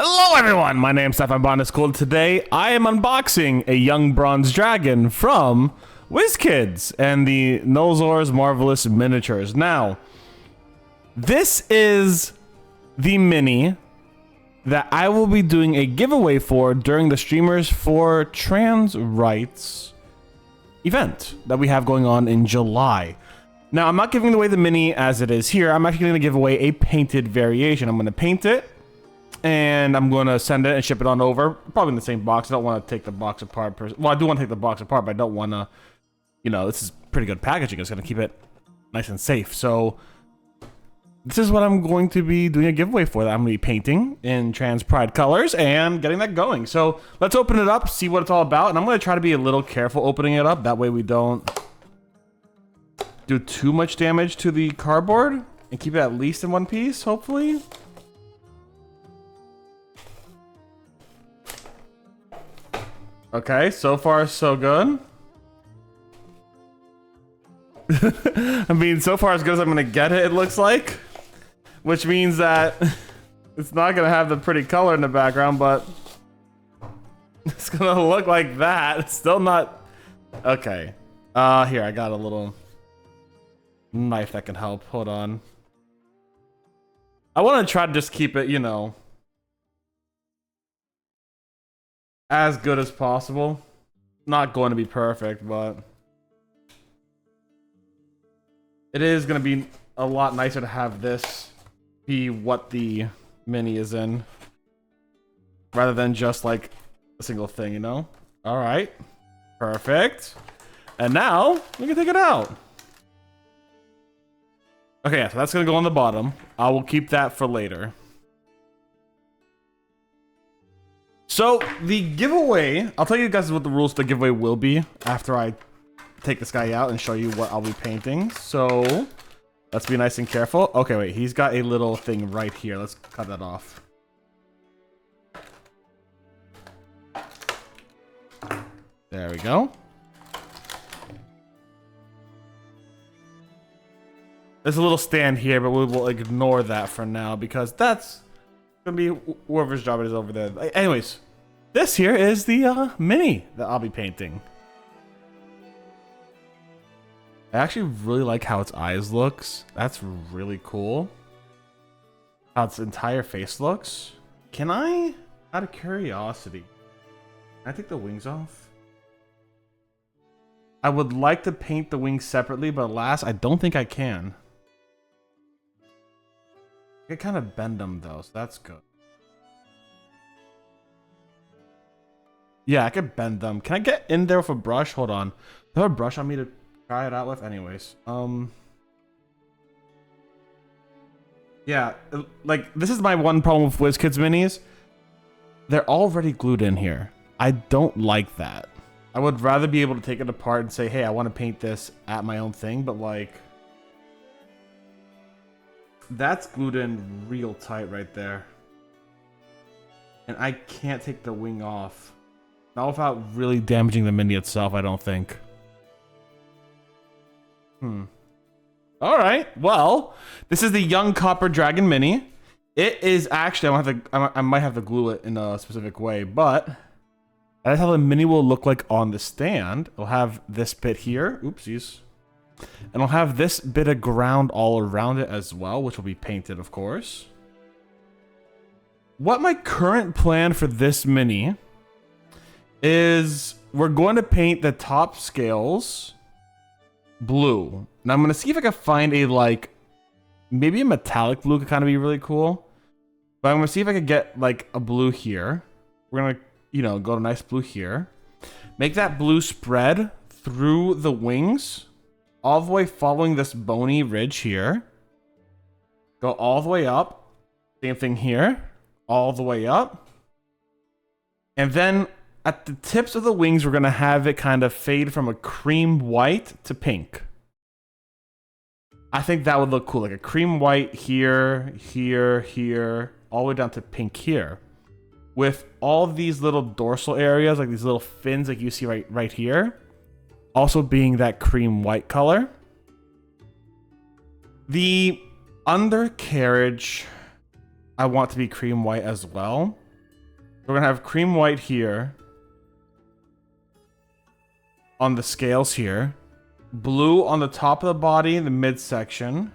Hello everyone, my name's Botanist Cool. Today I am unboxing a young bronze dragon from Wizkidz and the Nolzur's Marvelous Miniatures. Now, this is the mini that I will be doing a giveaway for during the Streamers for Trans Rights event that we have going on in July. Now, I'm not giving away the mini as it is here. I'm actually going to give away a painted variation. I'm going to paint it, and I'm going to send it and ship it on over. Probably in the same box. I don't want to take the box apart. Well, I do want to take the box apart, but I don't want to, you know, this is pretty good packaging. It's going to keep it nice and safe. So this is what I'm going to be doing a giveaway for. That I'm going to be painting in Trans Pride colors and getting that going. So let's open it up, see what it's all about. And I'm going to try to be a little careful opening it up. That way we don't do too much damage to the cardboard and keep it at least in one piece, hopefully. Okay, so far so good. I mean, so far as good as I'm gonna get it, it looks like. Which means that it's not gonna have the pretty color in the background, but it's gonna look like that. It's still not... Okay. Here, I got a little knife that can help. Hold on. I want to try to just keep it, you know, as good as possible. Not going to be perfect, but it is going to be a lot nicer to have this be what the mini is in, rather than just like a single thing, you know? All right. Perfect. And now we can take it out. Okay, so that's going to go on the bottom. I will keep that for later. So, the giveaway, I'll tell you guys what the rules to the giveaway will be after I take this guy out and show you what I'll be painting. So, let's be nice and careful. Okay, wait, he's got a little thing right here. Let's cut that off. There we go. There's a little stand here, but we will ignore that for now because that's gonna be whoever's job it is over there. Anyways, this here is the mini that I'll be painting. I actually really like how its eyes looks. That's really cool. How its entire face looks. Can I, out of curiosity, can I take the wings off? I would like to paint the wings separately, but alas, I don't think I can. I can kind of bend them though, so that's good. Yeah, I could bend them. Can I get in there with a brush? Hold on. Do I have a brush on me to try it out with? Anyways, yeah, like this is my one problem with Wizkidz minis. They're already glued in here. I don't like that. I would rather be able to take it apart and say, hey, I want to paint this at my own thing, but like, that's glued in real tight right there. And I can't take the wing off. Not without really damaging the mini itself, I don't think. Alright, well, this is the Young Copper Dragon mini. It is actually, I might have to glue it in a specific way, but that's how the mini will look like on the stand. It'll have this bit here. Oopsies. And I'll have this bit of ground all around it as well, which will be painted, of course. What my current plan for this mini is we're going to paint the top scales blue. Now I'm going to see if I can find a, like, maybe a metallic blue could kind of be really cool. But I'm going to see if I could get, like, a blue here. We're going to, you know, go to nice blue here. Make that blue spread through the wings, all the way following this bony ridge here. Go all the way up. Same thing here. All the way up. And then at the tips of the wings, we're going to have it kind of fade from a cream white to pink. I think that would look cool. Like a cream white here, here, here, all the way down to pink here. With all these little dorsal areas, like these little fins like you see right here, also being that cream white color. The undercarriage, I want to be cream white as well. We're gonna have cream white here. On the scales here. Blue on the top of the body in the midsection.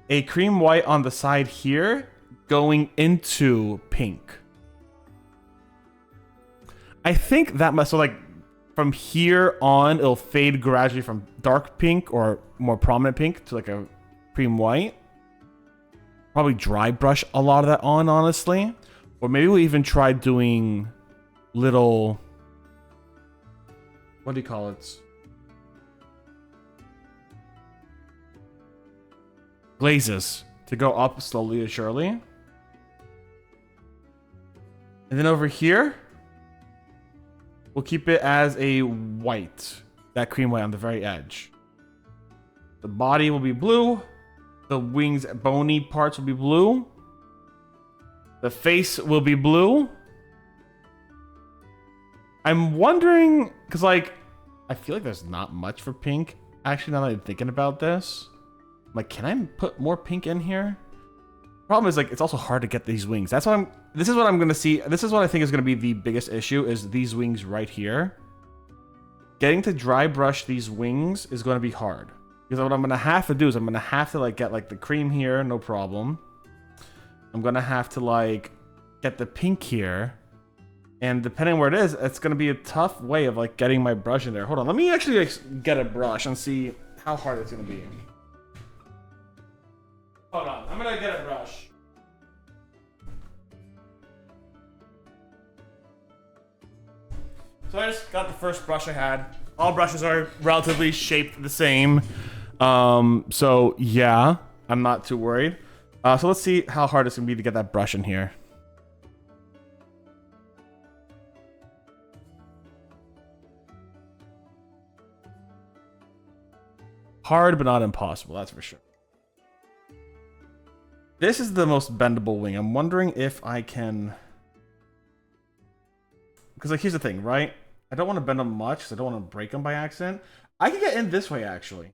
A cream white on the side here going into pink. I think that must, so like from here on, it'll fade gradually from dark pink or more prominent pink to like a cream white. Probably dry brush a lot of that on, honestly. Or maybe we'll even try doing little, what do you call it? Glazes to go up slowly and surely. And then over here, we'll keep it as a white, that cream white on the very edge. The body will be blue. The wings, bony parts will be blue. The face will be blue. I'm wondering, because like, I feel like there's not much for pink. Actually, now that I'm thinking about this, I'm like, can I put more pink in here? Problem is, like, it's also hard to get these wings. That's what this is what I'm going to see. This is what I think is going to be the biggest issue, is these wings right here. Getting to dry brush these wings is going to be hard. Because what I'm going to have to do is I'm going to have to, like, get, like, the cream here, no problem. I'm going to have to, like, get the pink here. And depending on where it is, it's going to be a tough way of, like, getting my brush in there. Hold on. Let me actually, like, get a brush and see how hard it's going to be. Hold on. I'm going to get a brush. So I just got the first brush I had. All brushes are relatively shaped the same. So yeah, I'm not too worried. So let's see how hard it's gonna be to get that brush in here. Hard, but not impossible, that's for sure. This is the most bendable wing. I'm wondering if I can... Because, like, here's the thing, right? I don't want to bend them much, because I don't want to break them by accident. I can get in this way, actually.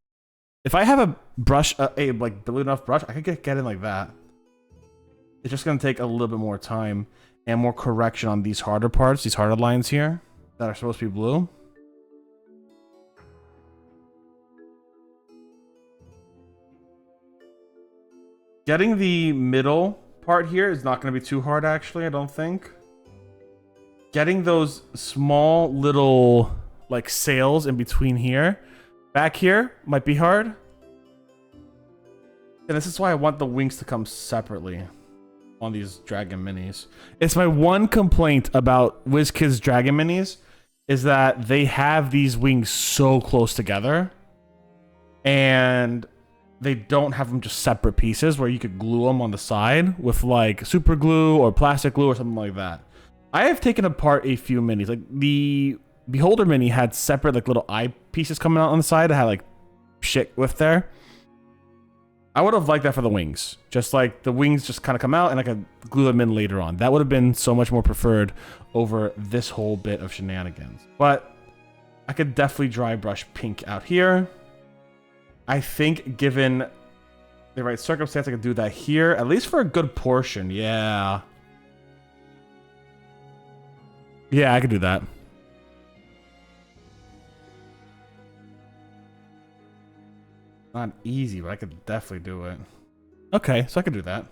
If I have a brush, like, big enough brush, I could get in like that. It's just going to take a little bit more time and more correction on these harder parts, these harder lines here that are supposed to be blue. Getting the middle part here is not going to be too hard, actually, I don't think. Getting those small little, like, sails in between here, back here, might be hard. And this is why I want the wings to come separately on these Dragon Minis. It's my one complaint about Wizkidz Dragon Minis, is that they have these wings so close together. And they don't have them just separate pieces where you could glue them on the side with, like, super glue or plastic glue or something like that. I have taken apart a few minis. Like, the Beholder mini had separate, like, little eye pieces coming out on the side that had, like, shit with there. I would have liked that for the wings. Just, like, the wings just kind of come out and I could glue them in later on. That would have been so much more preferred over this whole bit of shenanigans. But I could definitely dry brush pink out here. I think given the right circumstance, I could do that here, at least for a good portion. Yeah. Yeah, I could do that. Not easy, but I could definitely do it. Okay, so I could do that.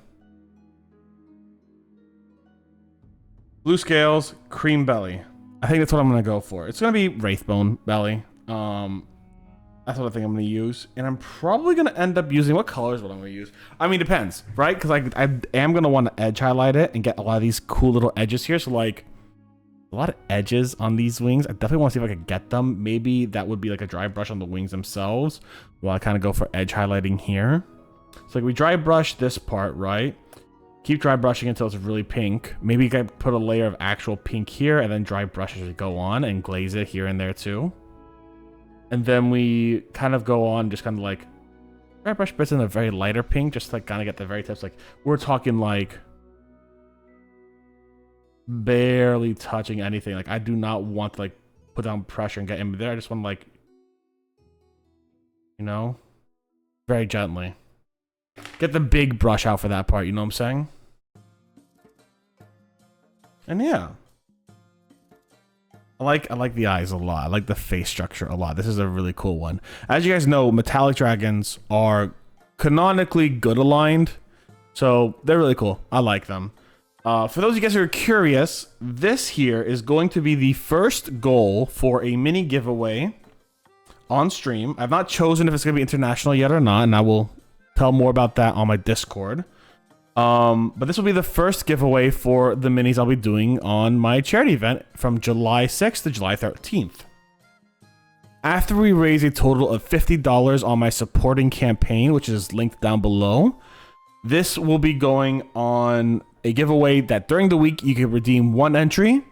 Blue scales, cream belly. I think that's what I'm going to go for. It's going to be Wraithbone belly. That's what I think I'm going to use. And I'm probably going to end up using... What color is what I'm going to use? I mean, it depends, right? Because I am going to want to edge highlight it and get a lot of these cool little edges here. So, like, a lot of edges on these wings. I definitely want to see if I could get them. Maybe that would be like a dry brush on the wings themselves. While I kind of go for edge highlighting here. So, like, we dry brush this part, right? Keep dry brushing until it's really pink. Maybe you can put a layer of actual pink here and then dry brush as we go on and glaze it here and there too. And then we kind of go on, just kind of like dry brush bits in a very lighter pink, just to, like, kind of get the very tips. Like, we're talking like barely touching anything. Like, I do not want to, like, put down pressure and get in there. I just want to, like, you know, very gently. Get the big brush out for that part, you know what I'm saying? And yeah. I like the eyes a lot. I like the face structure a lot. This is a really cool one. As you guys know, metallic dragons are canonically good aligned. So they're really cool. I like them. For those of you guys who are curious, this here is going to be the first goal for a mini giveaway on stream. I've not chosen if it's going to be international yet or not, and I will tell more about that on my Discord. But this will be the first giveaway for the minis I'll be doing on my charity event from July 6th to July 13th. After we raise a total of $50 on my supporting campaign, which is linked down below, this will be going on a giveaway that during the week you can redeem one entry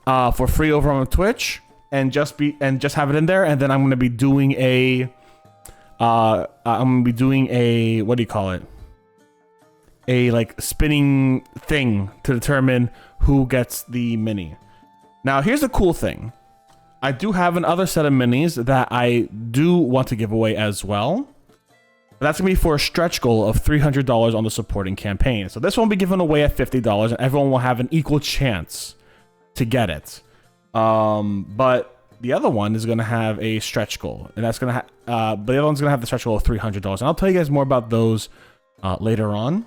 for free over on Twitch and just have it in there. And then I'm going to be doing a what do you call it? A like spinning thing to determine who gets the mini. Now here's the cool thing. I do have another set of minis that I do want to give away as well. But that's gonna be for a stretch goal of $300 on the supporting campaign. So this won't be given away at $50 and everyone will have an equal chance to get it. But the other one is gonna have a stretch goal, and that's gonna but the other one's gonna have the stretch goal of $300. And I'll tell you guys more about those later on.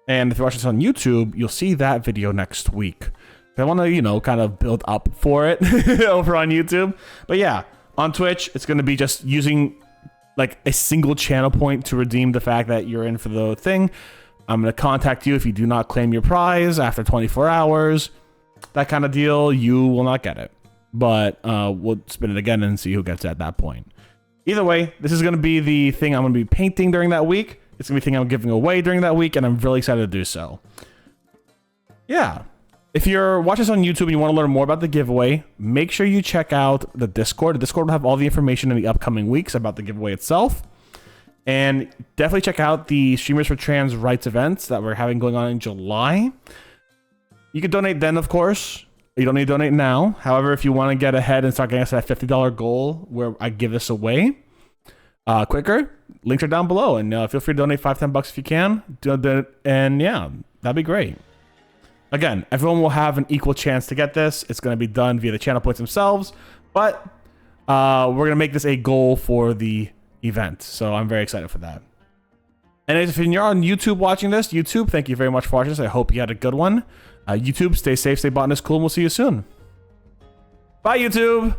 And if you watch this on YouTube, you'll see that video next week. I want to, you know, kind of build up for it over on YouTube. But yeah, on Twitch, it's going to be just using like a single channel point to redeem the fact that you're in for the thing. I'm going to contact you if you do not claim your prize after 24 hours. That kind of deal, you will not get it. But we'll spin it again and see who gets it at that point. Either way, this is going to be the thing I'm going to be painting during that week. It's going to be the thing I'm giving away during that week, and I'm really excited to do so. Yeah. If you're watching this on YouTube and you want to learn more about the giveaway, make sure you check out the Discord. The Discord will have all the information in the upcoming weeks about the giveaway itself. And definitely check out the Streamers for Trans Rights events that we're having going on in July. You can donate then, of course. You don't need to donate now. However, if you want to get ahead and start getting us that $50 goal where I give this away quicker, links are down below. And feel free to donate $5-10 if you can. And yeah, that'd be great. Again, everyone will have an equal chance to get this. It's going to be done via the channel points themselves, but we're going to make this a goal for the event. So I'm very excited for that. And if you're on YouTube watching this, YouTube, thank you very much for watching this. I hope you had a good one. YouTube, stay safe, stay Botanist Cool, and we'll see you soon. Bye, YouTube.